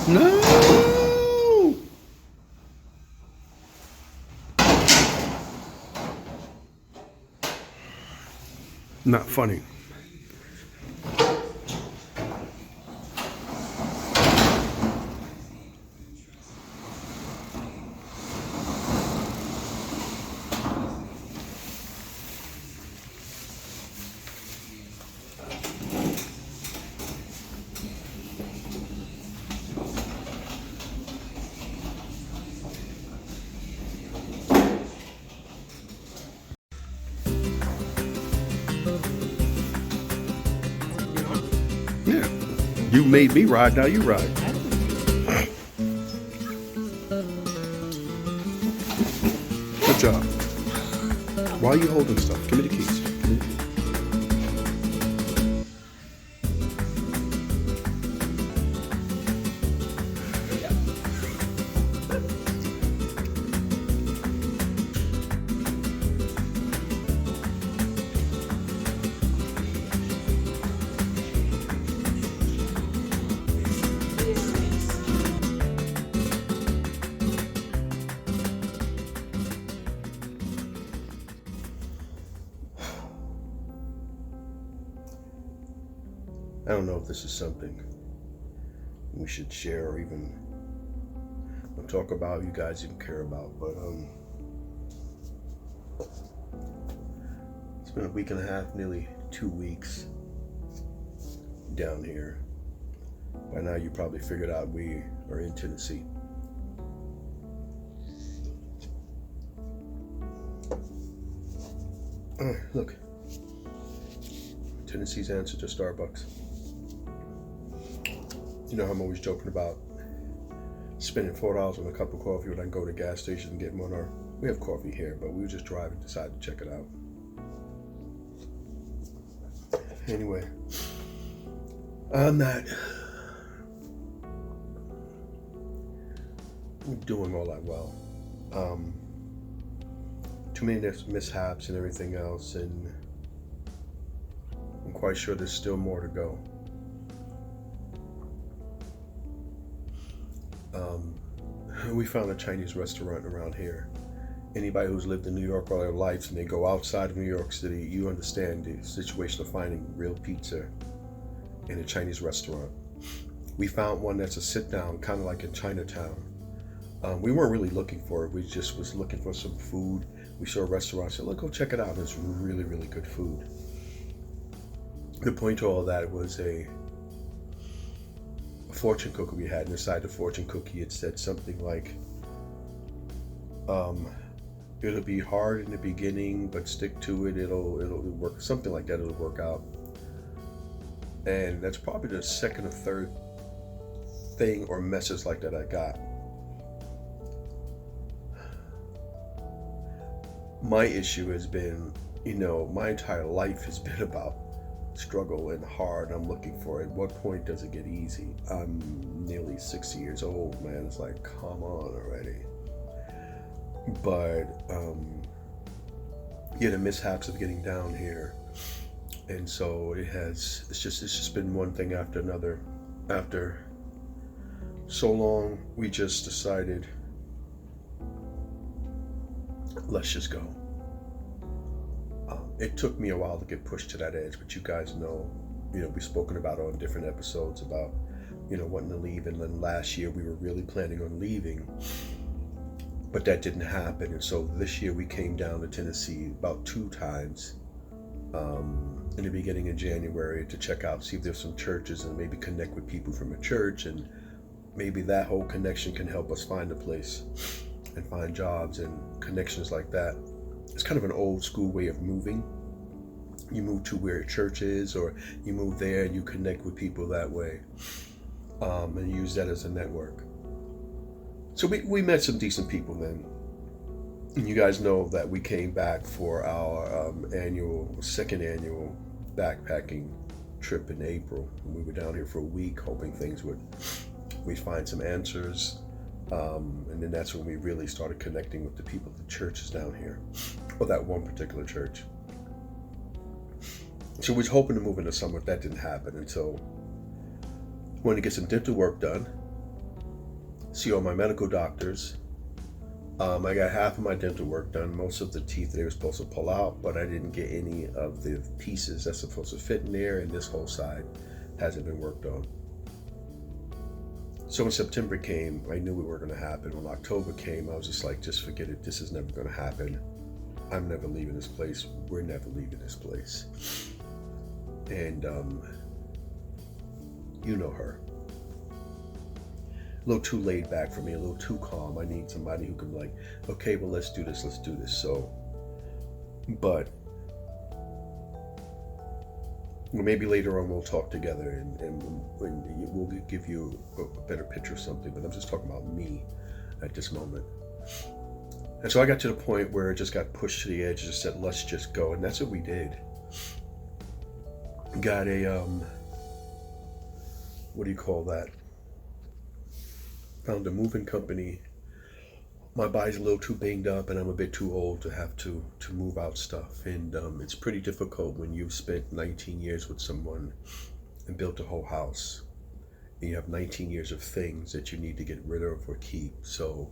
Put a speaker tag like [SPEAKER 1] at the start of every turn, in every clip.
[SPEAKER 1] No! Not funny. Yeah. You made me ride, now you ride. Good job. Why are you holding stuff? Give me the keys. Give me the keys. I don't know if this is something we should share or even talk about, you guys even care about, but it's been a week and a half, nearly 2 weeks down here. By now you probably figured out we are in Tennessee. Look, Tennessee's answer to Starbucks. You know how I'm always joking about spending $4 on a cup of coffee when I can go to a gas station and get one. Or we have coffee here, but we were just driving, decided to check it out. Anyway, I'm not doing all that well. Too many mishaps and everything else, and I'm quite sure there's still more to go. We found a Chinese restaurant around here. Anybody who's lived in New York all their lives and they go outside of New York City, you understand the situation of finding real pizza in a Chinese restaurant. We found one that's a sit-down, kind of like in Chinatown. We weren't really looking for it. We just was looking for some food. We saw a restaurant, said, look, go check it out. It's really, really good food. The point to all of that was a fortune cookie we had. And inside the fortune cookie, it said something like, it'll be hard in the beginning, but stick to it. It'll work. Something like that. It'll work out. And that's probably the second or third thing or message like that I got. My issue has been, my entire life has been about struggle and hard. I'm looking for it. At what point does it get easy? I'm nearly 60 years old, man. It's like, come on already. But the mishaps of getting down here, and so it's just been one thing after another. After so long, we just decided, let's just go. It took me a while to get pushed to that edge, but you guys know, we've spoken about it on different episodes about, wanting to leave. And then last year we were really planning on leaving, but that didn't happen. And so this year we came down to Tennessee about 2 times in the beginning of January to check out, see if there's some churches and maybe connect with people from a church. And maybe that whole connection can help us find a place and find jobs and connections like that. It's kind of an old school way of moving. You move to where a church is, or you move there and you connect with people that way, and use that as a network. So we met some decent people then. And you guys know that we came back for our second annual backpacking trip in April. And we were down here for a week hoping we'd find some answers. And then that's when we really started connecting with the people at the churches down here, or that one particular church. So we was hoping to move into summer. That didn't happen until we wanted to get some dental work done. see all my medical doctors. I got half of my dental work done, most of the teeth they were supposed to pull out, but I didn't get any of the pieces that's supposed to fit in there, and this whole side hasn't been worked on. So when September came, I knew it were going to happen. When October came, I was just like, just forget it. This is never going to happen. I'm never leaving this place. We're never leaving this place. And you know her. A little too laid back for me, a little too calm. I need somebody who can be like, okay, well, let's do this. So, but maybe later on we'll talk together and we'll give you a better picture of something. But I'm just talking about me at this moment. And so I got to the point where it just got pushed to the edge. Just said, let's just go. And that's what we did. Got a, what do you call that? Found a moving company. My body's a little too banged up and I'm a bit too old to have to move out stuff. And it's pretty difficult when you've spent 19 years with someone and built a whole house. And you have 19 years of things that you need to get rid of or keep. So,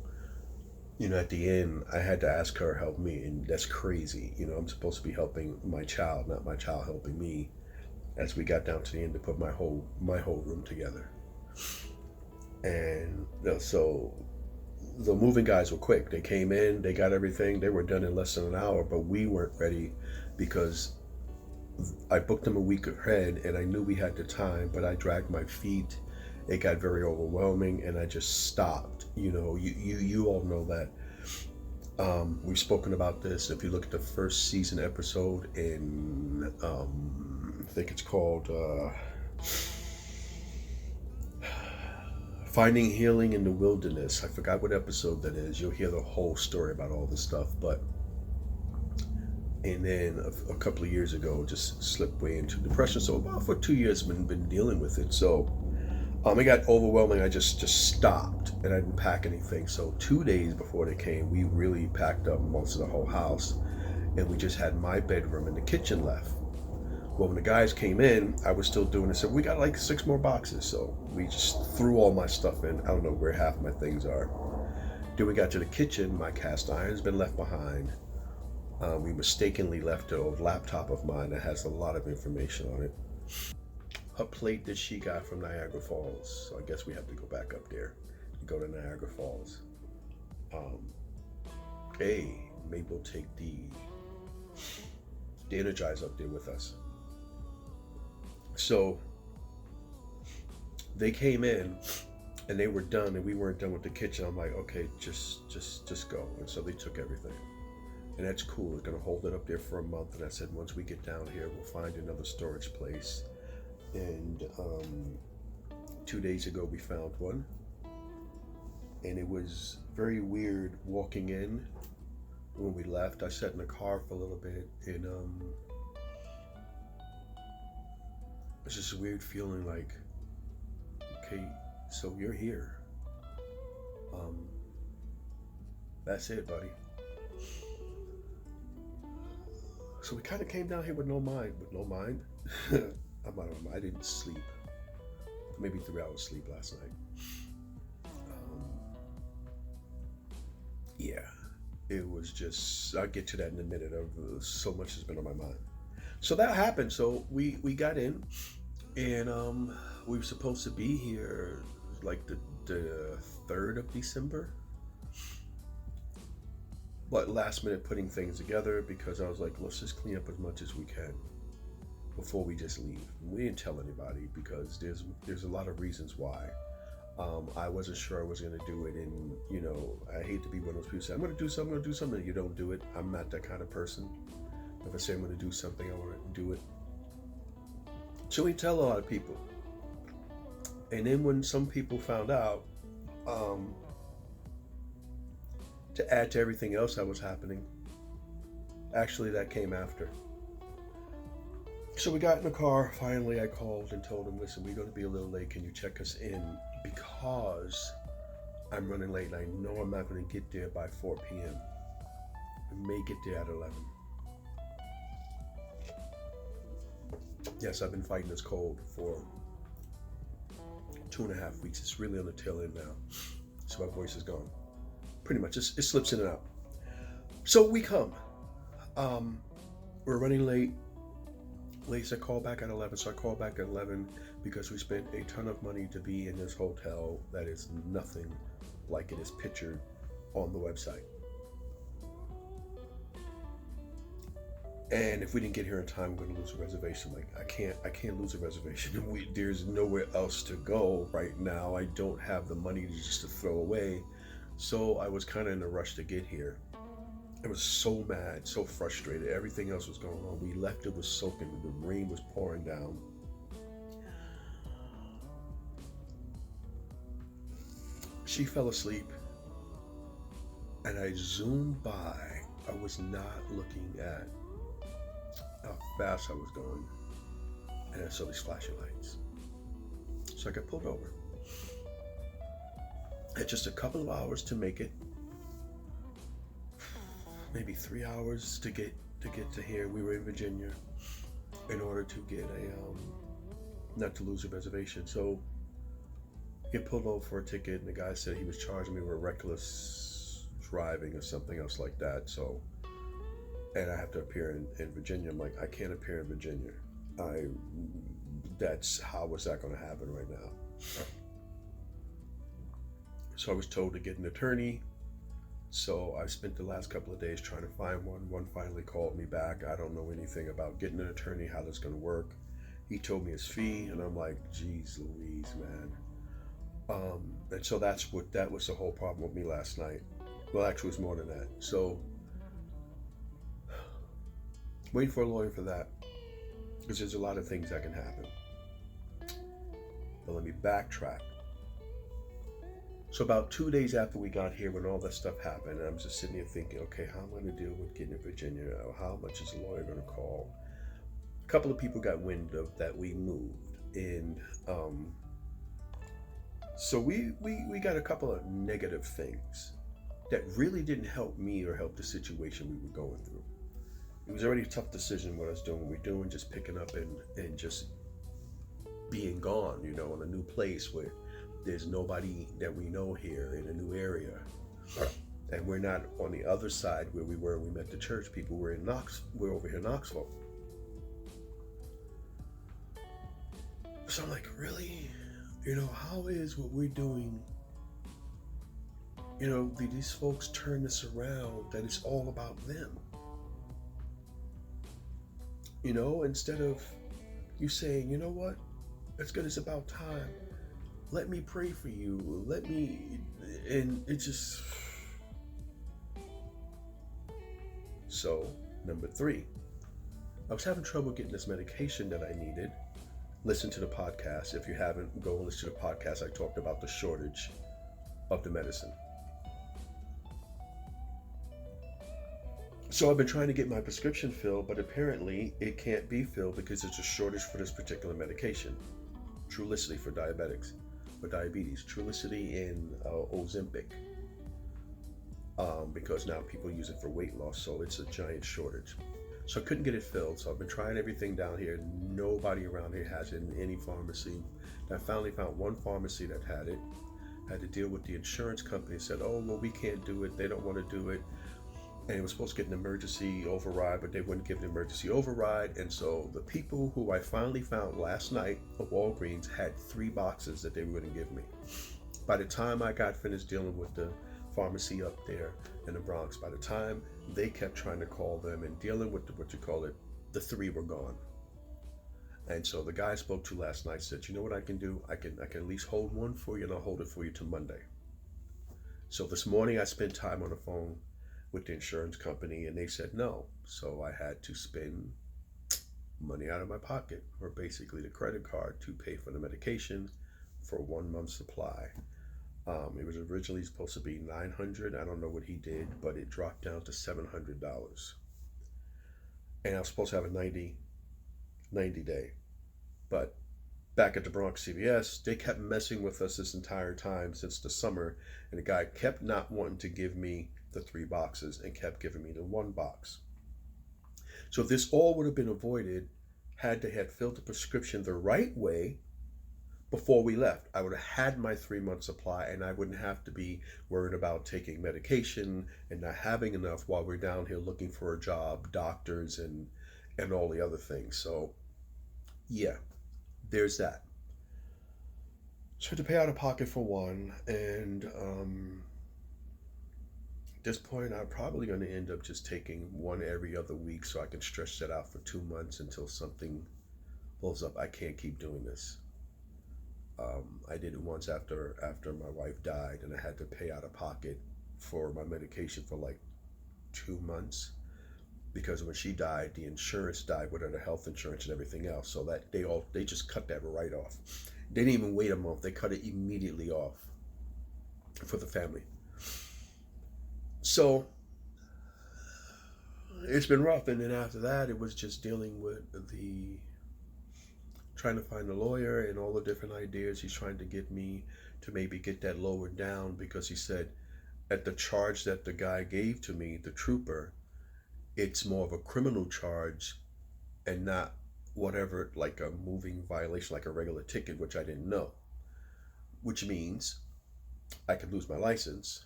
[SPEAKER 1] at the end, I had to ask her to help me, and that's crazy. I'm supposed to be helping my child, not my child helping me, as we got down to the end to put my whole room together. And so the moving guys were quick. They came in, they got everything, they were done in less than an hour, but we weren't ready because I booked them a week ahead and I knew we had the time, but I dragged my feet. It got very overwhelming and I just stopped. You all know that. We've spoken about this. If you look at the first season episode in, I think it's called Finding Healing in the Wilderness. I forgot what episode that is. You'll hear the whole story about all this stuff. And then a couple of years ago, just slipped way into depression. So about for 2 years, been dealing with it. So it got overwhelming. I just stopped and I didn't pack anything. So 2 days before they came, we really packed up most of the whole house. And we just had my bedroom and the kitchen left. Well, when the guys came in, I was still doing it. So we got like 6 more boxes. So we just threw all my stuff in. I don't know where half my things are. Then we got to the kitchen. My cast iron's been left behind. We mistakenly left an old laptop of mine that has a lot of information on it. A plate that she got from Niagara Falls. So I guess we have to go back up there to go to Niagara Falls. Maybe we'll take the Energize up there with us. So they came in and they were done and we weren't done with the kitchen. I'm like, okay, just go. And so they took everything. And that's cool. We're gonna hold it up there for a month. And I said, once we get down here, we'll find another storage place. And 2 days ago we found one. And it was very weird walking in. When we left, I sat in the car for a little bit and it's just a weird feeling like, okay, so you're here. That's it, buddy. So we kind of came down here with no mind. I didn't sleep. Maybe 3 hours sleep last night. Yeah, it was just, I'll get to that in a minute. So much has been on my mind. So that happened. So we got in and we were supposed to be here like the 3rd of December. But last minute putting things together because I was like, let's just clean up as much as we can before we just leave. We didn't tell anybody because there's a lot of reasons why. I wasn't sure I was going to do it, and I hate to be one of those people who say, I'm going to do something, and you don't do it. I'm not that kind of person. If I say I'm going to do something, I want to do it. So we tell a lot of people. And then when some people found out, to add to everything else that was happening, actually that came after. So we got in the car. Finally, I called and told him, listen, we're going to be a little late. Can you check us in? Because I'm running late and I know I'm not going to get there by 4 p.m. I may get there at 11. Yes, I've been fighting this cold for 2.5 weeks. It's really on the tail end now. So my voice is gone. Pretty much, it slips in and out. So we come. We're running late. Lisa called back at 11, so I called back at 11 because we spent a ton of money to be in this hotel that is nothing like it is pictured on the website. And if we didn't get here in time, we're gonna lose a reservation. Like I can't lose a reservation. There's nowhere else to go right now. I don't have the money just to throw away. So I was kind of in a rush to get here. I was so mad, so frustrated. Everything else was going on. We left, it was soaking. The rain was pouring down. She fell asleep, and I zoomed by. I was not looking at how fast I was going, and I saw these flashing lights. So I got pulled over. Had just a couple of hours to make it. Maybe 3 hours to get to here. We were in Virginia in order to get not to lose a reservation. So get pulled over for a ticket, and the guy said he was charging me with reckless driving or something else like that. So, and I have to appear in Virginia. I'm like, I can't appear in Virginia. How is that going to happen right now? So I was told to get an attorney. So I spent the last couple of days trying to find one. One finally called me back. I don't know anything about getting an attorney, how that's going to work. He told me his fee, and I'm like, geez Louise, man. And so that was the whole problem with me last night. Well, actually, it was more than that. So waiting for a lawyer for that, because there's a lot of things that can happen. But let me backtrack. So about 2 days after we got here, when all that stuff happened, I'm just sitting here thinking, okay, how am I going to deal with getting to Virginia? How much is the lawyer going to call? A couple of people got wind of that we moved, and so we got a couple of negative things that really didn't help me or help the situation we were going through. It was already a tough decision what I was doing. We're doing just picking up and just being gone, in a new place where there's nobody that we know here in a new area. And we're not on the other side where we were when we met the church people. We're over here in Knoxville. So I'm like, really? How is what we're doing, these folks turn this around, that it's all about them. Instead of you saying, you know what, it's good, it's about time. Let me pray for you. And it just. So, number 3, I was having trouble getting this medication that I needed. Listen to the podcast. If you haven't, go and listen to the podcast. I talked about the shortage of the medicine. So I've been trying to get my prescription filled, but apparently it can't be filled because there's a shortage for this particular medication. Trulicity for diabetics. For diabetes, Trulicity and Ozempic, because now people use it for weight loss, so it's a giant shortage. So I couldn't get it filled, so I've been trying everything down here. Nobody around here has it in any pharmacy. I finally found one pharmacy that had it. Had to deal with the insurance company, said, oh, well, we can't do it, they don't want to do it. And it was supposed to get an emergency override, but they wouldn't give an emergency override. And so the people who I finally found last night at Walgreens had 3 boxes that they were going to give me. By the time I got finished dealing with the pharmacy up there in the Bronx, by the time they kept trying to call them and dealing with the 3 were gone. And so the guy I spoke to last night said, you know what I can do? I can at least hold one for you, and I'll hold it for you till Monday. So this morning I spent time on the phone with the insurance company, and they said no. So I had to spend money out of my pocket, or basically the credit card, to pay for the medication for 1 month's supply. It was originally supposed to be $900. I don't know what he did, but it dropped down to $700. And I was supposed to have a 90 day. But back at the Bronx CVS, they kept messing with us this entire time since the summer, and the guy kept not wanting to give me the 3 boxes and kept giving me the 1 box. So this all would have been avoided had they had filled the prescription the right way before we left. I would have had my 3-month supply, and I wouldn't have to be worried about taking medication and not having enough while we're down here looking for a job, doctors, and all the other things. So yeah, there's that. So to pay out of pocket for one, and at this point, I'm probably going to end up just taking one every other week so I can stretch that out for 2 months until something blows up. I can't keep doing this. I did it once after my wife died, and I had to pay out of pocket for my medication for like 2 months, because when she died, the insurance died with her, the health insurance and everything else. So that they just cut that right off. They didn't even wait a month. They cut it immediately off for the family. So it's been rough. And then after that, it was just dealing with trying to find a lawyer and all the different ideas. He's trying to get me to maybe get that lowered down, because he said at the charge that the guy gave to me, the trooper, it's more of a criminal charge and not whatever, like a moving violation, like a regular ticket, which I didn't know. Which means I could lose my license.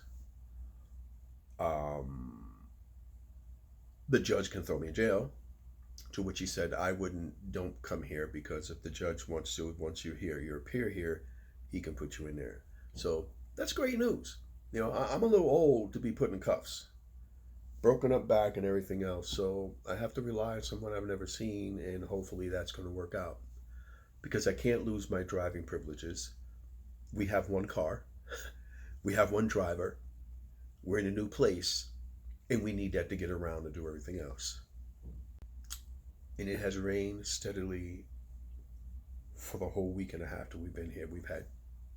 [SPEAKER 1] The judge can throw me in jail. To which he said, don't come here, because if the judge wants you here, you appear here, he can put you in there. So that's great news. You know, I'm a little old to be put in cuffs, broken up back and everything else. So I have to rely on someone I've never seen, and hopefully that's going to work out, because I can't lose my driving privileges. We have one car, we have one driver, we're in a new place, and we need that to get around and do everything else. And it has rained steadily for the whole week and a half that we've been here. We've had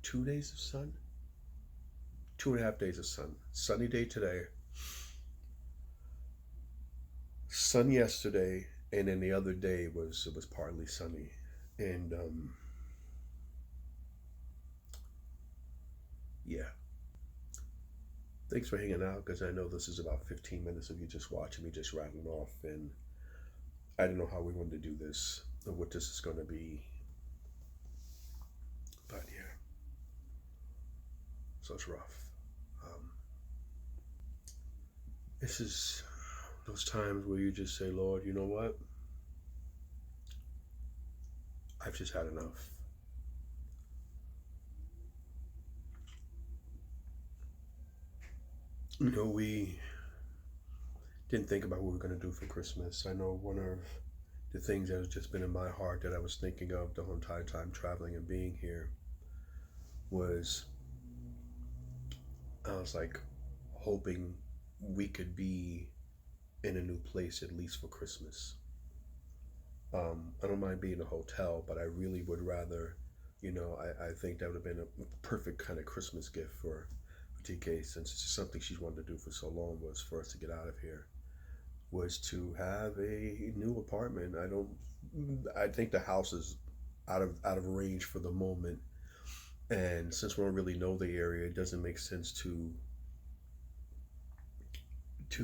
[SPEAKER 1] 2 days of sun, 2.5 days of sun. Sunny day today, sun yesterday, and then the other day was partly sunny. And yeah. Thanks for hanging out, because I know this is about 15 minutes of you just watching me just rattling off, and I don't know how we wanted to do this or what this is going to be, but yeah, so it's rough. This is those times where you just say, Lord, you know what? I've just had enough. You know, we didn't think about what we were going to do for Christmas. I know one of the things that has just been in my heart that I was thinking of the whole entire time traveling and being here was, I was like hoping we could be in a new place at least for Christmas. I don't mind being in a hotel, but I really would rather, you know, I think that would have been a perfect kind of Christmas gift for TK, since it's just something she's wanted to do for so long, was for us to get out of here, was to have a new apartment. I think the house is out of range for the moment, and since we don't really know the area, it doesn't make sense to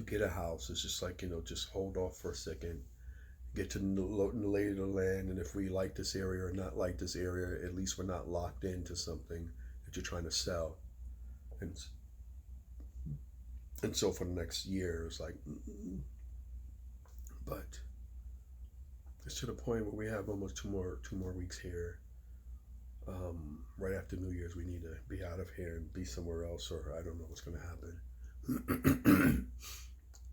[SPEAKER 1] get a house. It's just like, you know, just hold off for a second, get to lay the land, and if we like this area or not like this area, at least we're not locked into something that you're trying to sell. And so for the next year, it's like, but it's to the point where we have almost two more weeks here. Right after New Year's, we need to be out of here and be somewhere else, or I don't know what's going to happen.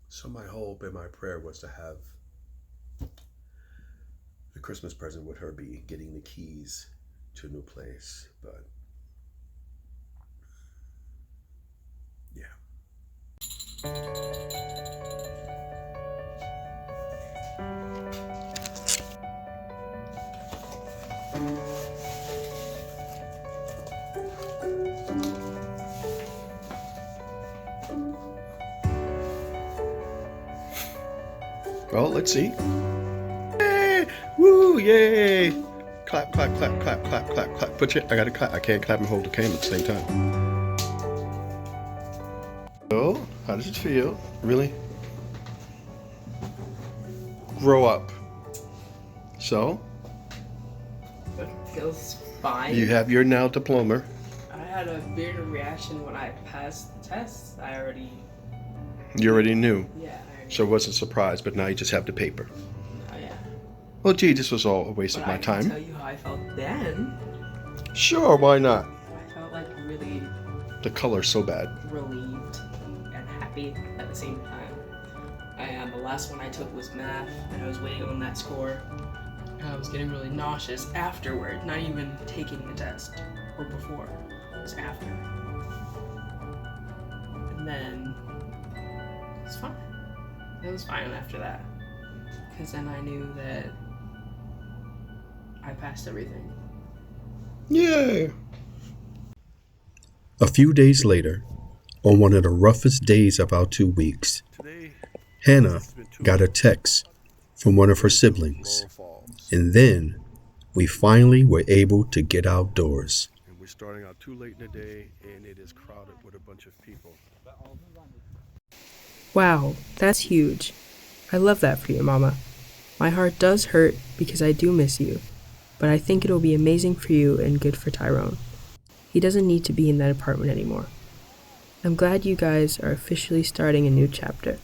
[SPEAKER 1] So my hope and my prayer was to have the Christmas present with her be getting the keys to a new place, but yeah. Well, let's see. Yay! Woo! Yay! Clap, clap, clap, clap, clap, clap, clap. I gotta clap. I can't clap and hold the camera at the same time. So, how does it feel? Really? Grow up. So?
[SPEAKER 2] It feels fine.
[SPEAKER 1] You have your now diploma.
[SPEAKER 2] I had a bigger reaction when I passed the test.
[SPEAKER 1] You already knew.
[SPEAKER 2] Yeah.
[SPEAKER 1] So it wasn't a surprise, but now you just have the paper.
[SPEAKER 2] Oh, yeah.
[SPEAKER 1] Well, gee, this was all a waste of my time.
[SPEAKER 2] I can tell you how I felt then.
[SPEAKER 1] Sure, why not?
[SPEAKER 2] I felt like really
[SPEAKER 1] The color's so bad.
[SPEAKER 2] relieved and happy at the same time. The last one I took was math, and I was waiting on that score. And I was getting really nauseous afterward, not even taking the test or before. It was after. And then it was fine. It was fine after that. Because then I knew that I passed everything.
[SPEAKER 1] Yay! A few days later, on one of the roughest days of our 2 weeks, Hannah got a text from one of her siblings, and then we finally were able to get outdoors. And we're starting out too late in the day, and it is crowded with a bunch of people.
[SPEAKER 2] Wow, that's huge. I love that for you, Mama. My heart does hurt because I do miss you, but I think it'll be amazing for you and good for Tyrone. He doesn't need to be in that apartment anymore. I'm glad you guys are officially starting a new chapter.